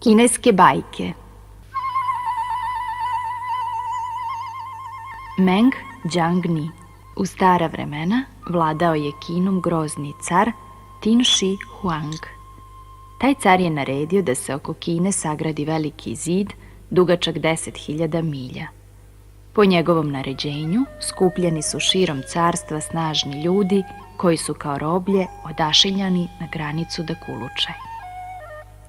Kineske bajke. Meng Jiangni. U stara vremena vladao je Kinom grozni car Tin Shi Huang. Taj car je naredio da se oko Kine sagradi veliki zid dugačak 10.000 milja. Po njegovom naređenju skupljeni su širom carstva snažni ljudi koji su kao roblje odašiljani na granicu da kuluče.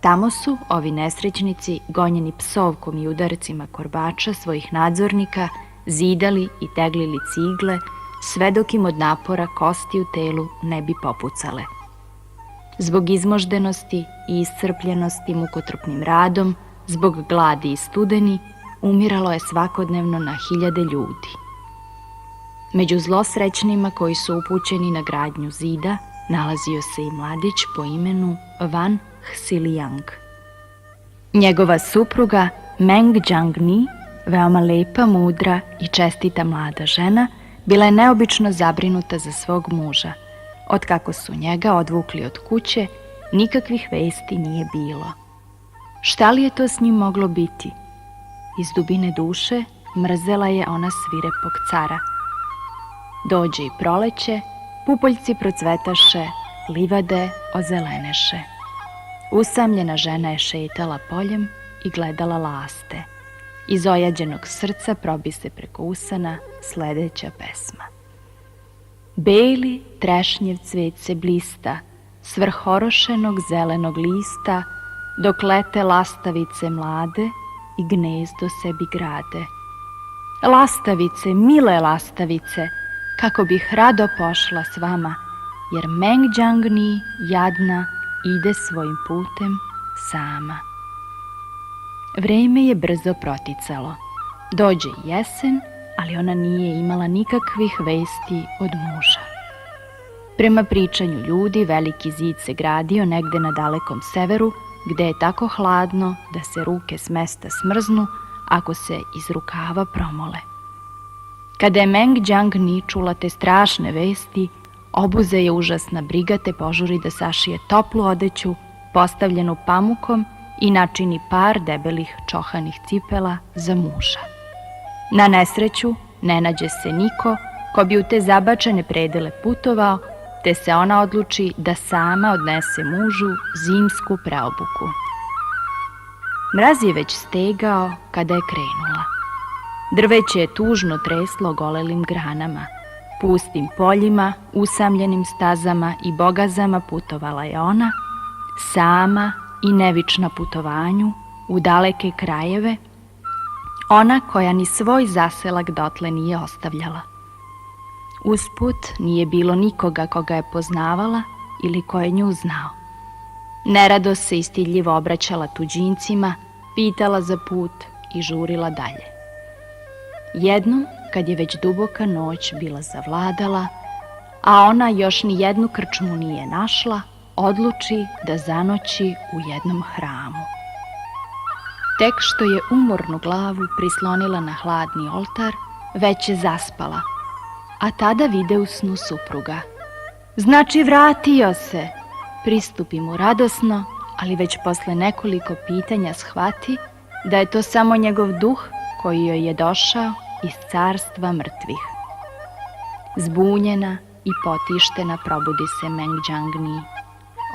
Tamo su ovi nesrećnici, gonjeni psovkom i udarcima korbača svojih nadzornika, zidali i teglili cigle, sve dok im od napora kosti u telu ne bi popucale. Zbog izmoždenosti i iscrpljenosti mukotrpnim radom, zbog gladi i studeni, umiralo je svakodnevno na hiljade ljudi. Među zlosrećnima koji su upućeni na gradnju zida nalazio se i mladić po imenu Wan Xiliang. Njegova supruga Meng Jiangni, veoma lepa, mudra i čestita mlada žena, bila je neobično zabrinuta za svog muža. Otkako su njega odvukli od kuće, nikakvih vesti nije bilo. Šta li je to s njim moglo biti? Iz dubine duše mrzela je ona svirepog cara. Dođe i proleće, pupoljci procvetaše, livade ozeleneše. Usamljena žena je šetala poljem i gledala laste. Iz ojađenog srca probi se preko usana sledeća pesma. Beli trešnjev cvet se blista, s vrhorošenog zelenog lista, dok lete lastavice mlade i gnezdo sebi grade. Lastavice, mile lastavice, kako bih rado pošla s vama, jer Meng Jiangni, jadna, ide svojim putem sama. Vreme je brzo proticalo. Dođe jesen, ali ona nije imala nikakvih vesti od muža. Prema pričanju ljudi, veliki zid se gradio negde na dalekom severu, gde je tako hladno da se ruke s mesta smrznu ako se iz rukava promole. Kada je Meng Jiangni čula te strašne vesti, obuze je užasna briga te požuri da sašije toplu odeću, postavljenu pamukom, i načini par debelih čohanih cipela za muža. Na nesreću ne nađe se niko ko bi u te zabačene predele putovao, te se ona odluči da sama odnese mužu zimsku preobuku. Mraz je već stegao kada je krenula. Drveće je tužno treslo golelim granama. Pustim poljima, usamljenim stazama i bogazama putovala je ona, sama i nevična putovanju u daleke krajeve, ona koja ni svoj zaselak dotle nije ostavljala. Usput nije bilo nikoga koga je poznavala ili ko je nju znao. Nerado se istidljivo obraćala tuđincima, pitala za put i žurila dalje. Jednom, kad je već duboka noć bila zavladala, a ona još ni jednu krčmu nije našla, odluči da zanoći u jednom hramu. Tek što je umornu glavu prislonila na hladni oltar, već je zaspala, a tada vide u snu supruga. Znači, vratio se! Pristupi mu radosno, ali već posle nekoliko pitanja shvati da je to samo njegov duh koji joj je došao iz carstva mrtvih. Zbunjena i potištena probudi se Meng Jiangni.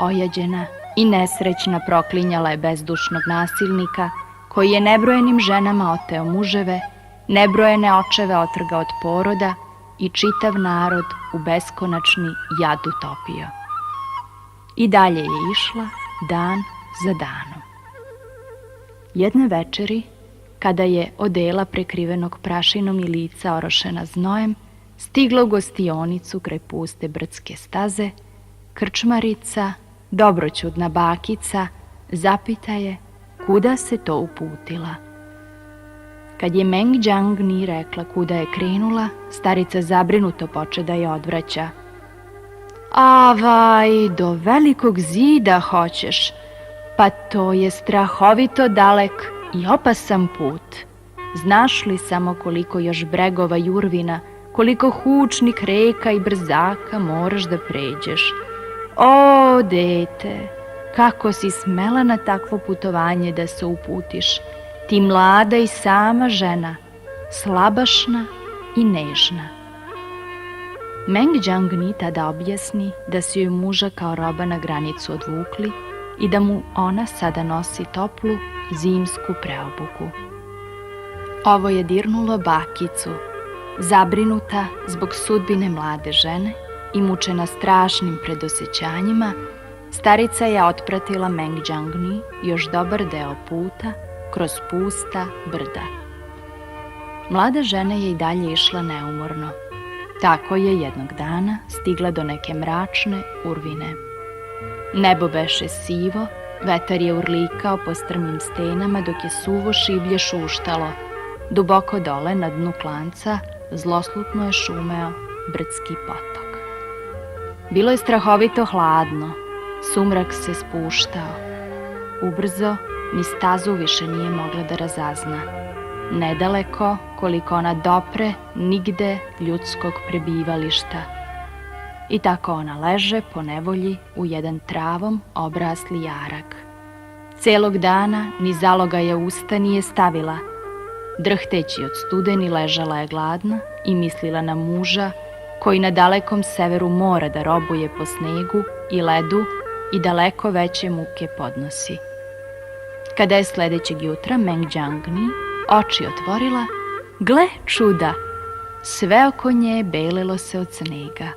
Ojađena i nesrećna proklinjala je bezdušnog nasilnika koji je nebrojenim ženama oteo muževe, nebrojene očeve otrgao od poroda i čitav narod u beskonačni jad utopio. I dalje je išla dan za danom. Jedne večeri, kada je odela prekrivenog prašinom i lica orošena znojem, stigla u gostionicu kraj puste brdske staze, krčmarica, dobroćudna bakica, zapita je kuda se to uputila. Kad je Meng Jiangni rekla kuda je krenula, starica zabrinuto poče da je odvraća. Avaj, do velikog zida hoćeš, pa to je strahovito dalek i opasan put. Znaš li samo koliko još bregova jurvina, koliko hučnih reka i brzaka moraš da pređeš? O, dete, kako si smela na takvo putovanje da se uputiš, ti mlada i sama žena, slabašna i nežna. Meng Jiangni tada objasni da su joj muža kao roba na granicu odvukli i da mu ona sada nosi toplu zimsku preobuku. Ovo je dirnulo bakicu, zabrinuta zbog sudbine mlade žene i mučena strašnim predosećanjima. Starica je otpratila Meng Jiangni još dobar deo puta kroz pusta brda. Mlada žena je i dalje išla neumorno. Tako je jednog dana stigla do neke mračne urvine. Nebo beše sivo, vetar je urlikao po strmim stenama dok je suvo šiblje šuštalo. Duboko dole na dnu klanca zloslutno je šumeo brdski potok. Bilo je strahovito hladno, sumrak se spuštao. Ubrzo ni stazu više nije mogla da razazna. Nedaleko, koliko ona dopre, nigde ljudskog prebivališta. I tako ona leže po nevolji u jedan travom obrasli jarak. Celog dana ni zalogaja usta nije stavila. Drhteći od studeni ležala je gladna i mislila na muža koji na dalekom severu mora da robuje po snegu i ledu i daleko veće muke podnosi. Kada je sledećeg jutra Meng Jiangni oči otvorila, gle čuda, sve oko nje belilo se od snega.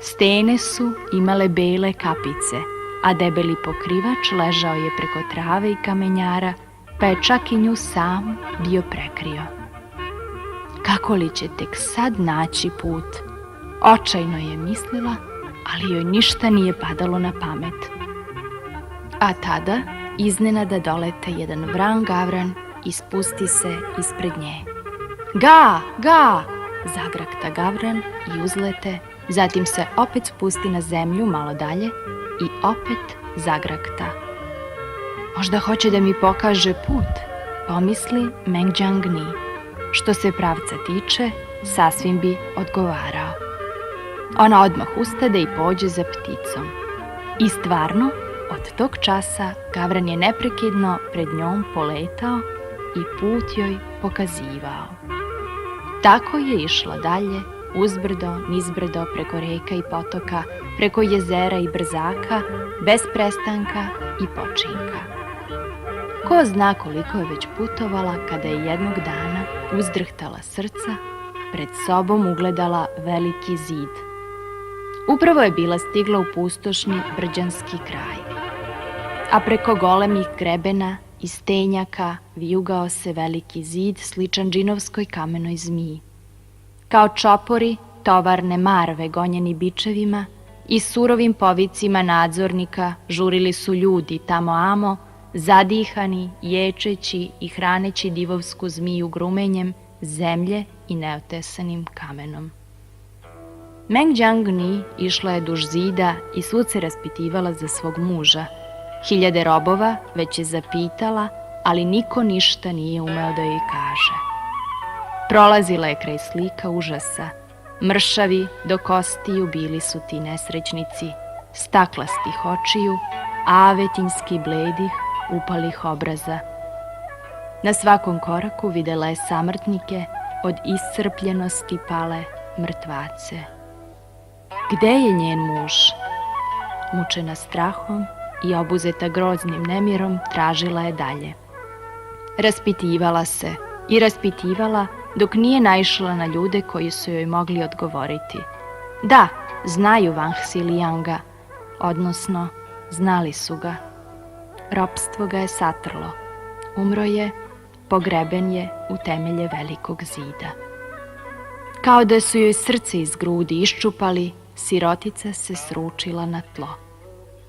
Stene su imale bele kapice, a debeli pokrivač ležao je preko trave i kamenjara, pa je čak i nju sam bio prekrio. Kako li će tek sad naći put? Očajno je mislila, ali joj ništa nije padalo na pamet. A tada iznenada dolete jedan vran gavran i spusti se ispred nje. Ga, ga, zagrakta gavran i uzlete, zatim se opet spusti na zemlju malo dalje i opet zagrakta. Možda hoće da mi pokaže put, pomisli Meng Jiangni. Što se pravca tiče, sasvim bi odgovarao. Ona odmah ustade i pođe za pticom. I stvarno, od tog časa gavran je neprekidno pred njom poletao i put joj pokazivao. Tako je išla dalje, uzbrdo, nizbrdo, preko reka i potoka, preko jezera i brzaka, bez prestanka i počinka. Ko zna koliko je već putovala kada je jednog dana uzdrhtala srca, pred sobom ugledala veliki zid. Upravo je bila stigla u pustošni brđanski kraj. A preko golemih grebena i stenjaka vijugao se veliki zid sličan džinovskoj kamenoj zmiji. Kao čopori, tovarne marve gonjeni bičevima i surovim povicima nadzornika žurili su ljudi tamo-amo, zadihani, ječeći i hraneći divovsku zmiju grumenjem zemlje i neotesanim kamenom. Meng Jiangni išla je duž zida i svud se raspitivala za svog muža. Hiljade robova već je zapitala, ali niko ništa nije umeo da joj kaže. Prolazila je kraj slika užasa. Mršavi do kostiju bili su ti nesrećnici, staklastih očiju, avetinjski bledih, upalih obraza. Na svakom koraku videla je samrtnike, od iscrpljenosti pale mrtvace. Gde je njen muž? Mučena strahom i obuzeta groznim nemirom, tražila je dalje. Raspitivala se i raspitivala dok nije naišla na ljude koji su joj mogli odgovoriti. Da, znaju Wang Xilianga, odnosno znali su ga. Ropstvo ga je satrlo. Umro je, pogreben je u temelje velikog zida. Kao da su joj srce iz grudi iščupali, sirotica se sručila na tlo.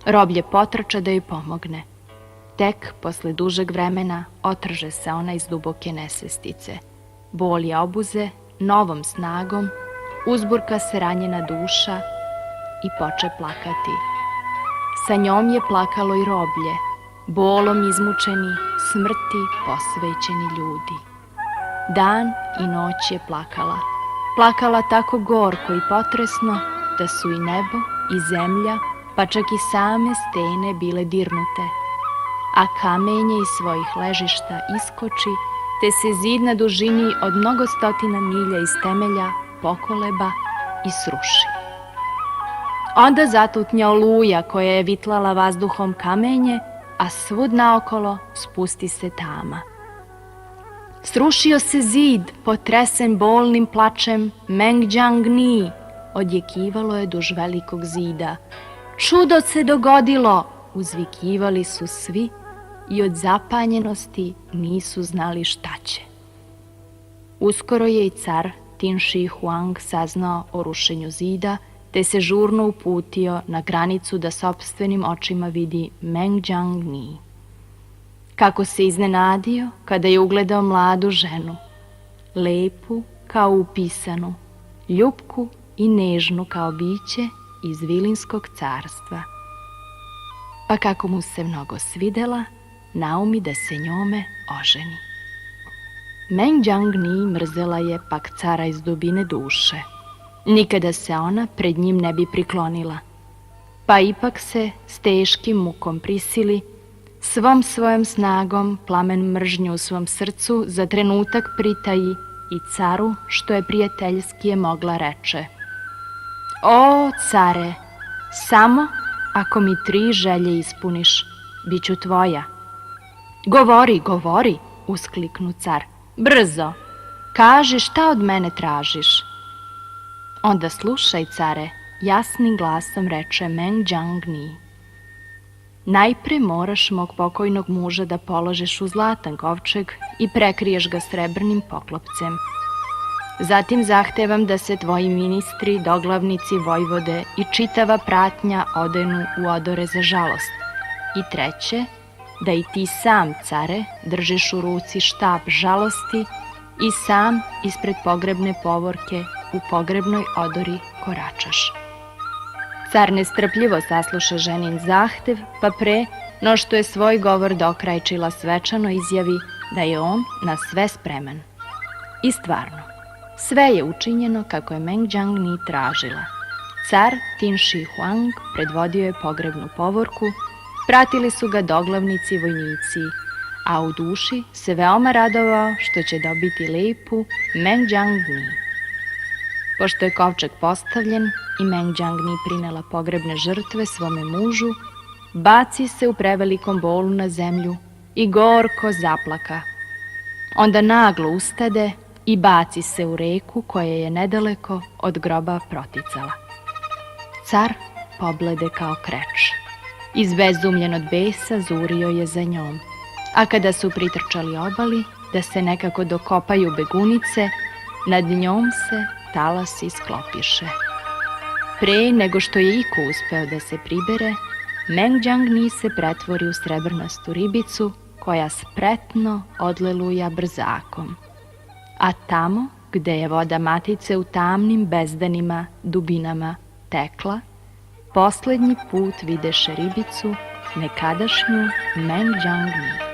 Roblje potrča da joj pomogne. Tek posle dužeg vremena otrže se ona iz duboke nesvestice. Bol je obuze novom snagom, uzburka se ranjena duša i poče plakati. Sa njom je plakalo i roblje, bolom izmučeni, smrti posvećeni ljudi. Dan i noć je plakala. Plakala tako gorko i potresno da su i nebo i zemlja pa čak i same stene bile dirnute, a kamenje iz svojih ležišta iskoči, te se zid na dužini od mnogo stotina milja iz temelja pokoleba i sruši. Onda zatutnja oluja koja je vitlala vazduhom kamenje, a svud naokolo spusti se tama. Srušio se zid, potresen bolnim plačem, Meng Jiangni, odjekivalo je duž velikog zida. Čudo se dogodilo, uzvikivali su svi i od zapanjenosti nisu znali šta će. Uskoro je i car Tin Shi Huang saznao o rušenju zida, te se žurno uputio na granicu da sopstvenim očima vidi Meng Jiangni. Kako se iznenadio kada je ugledao mladu ženu, lepu kao upisanu, ljupku i nežnu kao biće iz Vilinskog carstva. Pa kako mu se mnogo svidela, naumi da se njome oženi. Meng Jiangni mrzela je pak cara iz dubine duše. Nikada se ona pred njim ne bi priklonila, pa ipak se s teškim mukom prisili, svom svojom snagom plamen mržnje u svom srcu za trenutak pritaji i caru, što je prijateljski je mogla reče: O, care, samo ako mi 3 želje ispuniš, bit ću tvoja. Govori, govori, uskliknu car, brzo, kaži šta od mene tražiš. Onda slušaj, care, jasnim glasom reče Meng Jiangni. Najpre moraš mog pokojnog muža da položeš u zlatan kovčeg i prekriješ ga srebrnim poklopcem. Zatim zahtevam da se tvoji ministri, doglavnici, vojvode i čitava pratnja odenu u odore za žalost. I treće, da i ti sam, care, držiš u ruci štab žalosti i sam ispred pogrebne povorke u pogrebnoj odori koračaš. Car nestrpljivo sasluša ženin zahtev, pa pre no što je svoj govor dokrajčila svečano izjavi da je on na sve spreman. I stvarno, sve je učinjeno kako je Meng Jiangni tražila. Car Tin Shi Huang predvodio je pogrebnu povorku, pratili su ga doglavnici vojnici, a u duši se veoma radovao što će dobiti lepu Meng Jiangni. Pošto je kovčeg postavljen i Meng Jiangni prinela pogrebne žrtve svome mužu, baci se u prevelikom bolu na zemlju i gorko zaplaka. Onda naglo ustade i baci se u reku koja je nedaleko od groba proticala. Car poblede kao kreč. Izbezumljen od besa zurio je za njom, a kada su pritrčali obali da se nekako dokopaju begunice, nad njom se talas isklopiše. Pre nego što je iko uspeo da se pribere, Meng Jiangni se pretvori u srebrnastu ribicu koja spretno odleluja brzakom. A tamo gde je voda matice u tamnim bezdanima dubinama tekla, poslednji put videše ribicu nekadašnju Meng Jiangni.